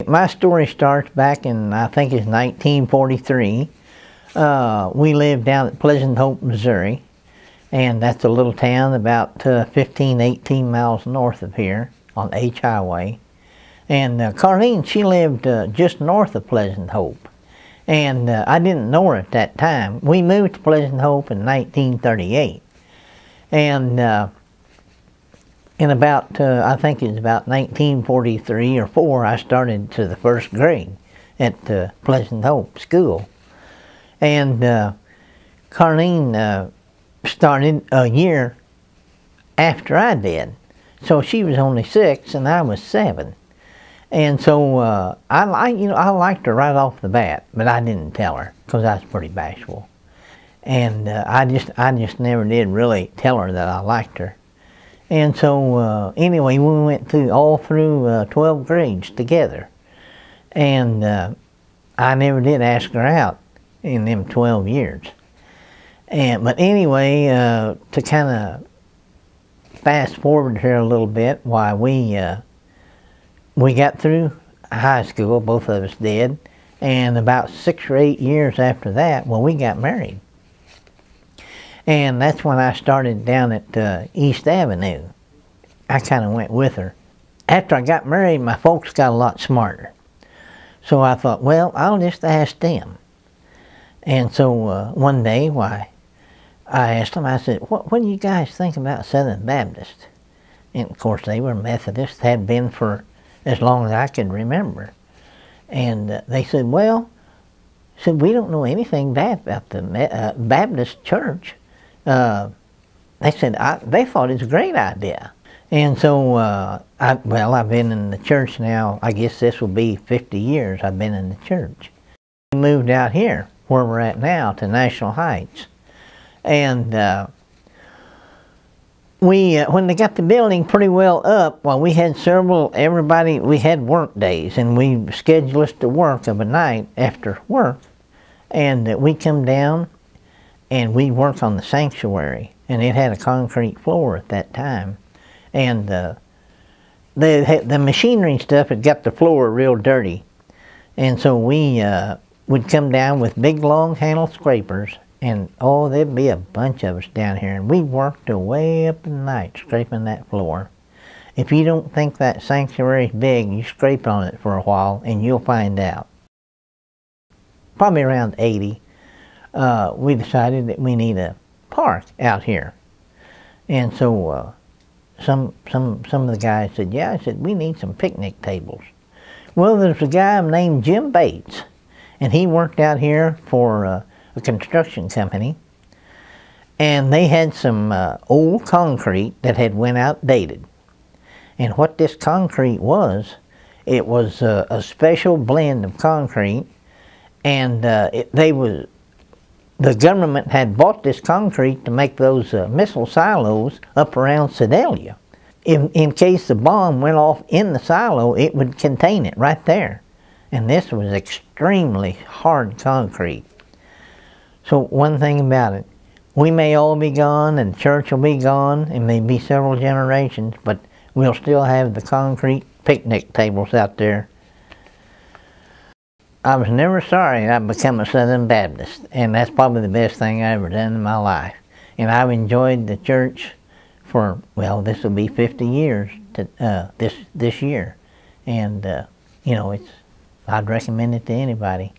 My story starts back in, I think it's 1943. We lived down at Pleasant Hope, Missouri, and that's a little town about 15, 18 miles north of here on H Highway. And Carlene, she lived just north of Pleasant Hope. And I didn't know her at that time. We moved to Pleasant Hope in 1938. And in about, I think it was about 1943 or 4, I started to the first grade at Pleasant Hope School. And Carlene started a year after I did. So she was only 6 and I was 7. And so I liked her right off the bat, but I didn't tell her because I was pretty bashful. And I just never did really tell her that I liked her. And so anyway, we went all through 12 grades together. And I never did ask her out in them 12 years. But anyway, to kind of fast forward here a little bit, why we got through high school, both of us did, and about 6 or 8 years after that, well, we got married. And that's when I started down at East Avenue. I kind of went with her. After I got married, my folks got a lot smarter. So I thought, well, I'll just ask them. And so one day, I asked them, I said, what do you guys think about Southern Baptist? And of course, they were Methodists, had been for as long as I can remember. And they said, well, we don't know anything bad about the Baptist church. They said they thought it was a great idea. And so, I've been in the church now, I guess this will be 50 years I've been in the church. We moved out here, where we're at now, to National Heights. And when they got the building pretty well up, well, we had we had work days, and we scheduled us to work of a night after work. And we come down, and we work on the sanctuary, and it had a concrete floor at that time. And the machinery and stuff had got the floor real dirty. And so we would come down with big long handle scrapers, and oh, there'd be a bunch of us down here, and we worked till way up in the night scraping that floor. If you don't think that sanctuary is big, you scrape on it for a while and you'll find out. Probably around 80, we decided that we need a park out here. And so some of the guys said, yeah, I said, we need some picnic tables. Well, there's a guy named Jim Bates, and he worked out here for a construction company, and they had some old concrete that had went outdated. And what this concrete was, it was a special blend of concrete, and the government had bought this concrete to make those missile silos up around Sedalia. In case the bomb went off in the silo, it would contain it right there. And this was extremely hard concrete. So one thing about it, we may all be gone and the church will be gone, and maybe several generations, but we'll still have the concrete picnic tables out there. I was never sorry I'd become a Southern Baptist, and that's probably the best thing I ever done in my life. And I've enjoyed the church for, well, this will be 50 years to, this year. And, you know, I'd recommend it to anybody.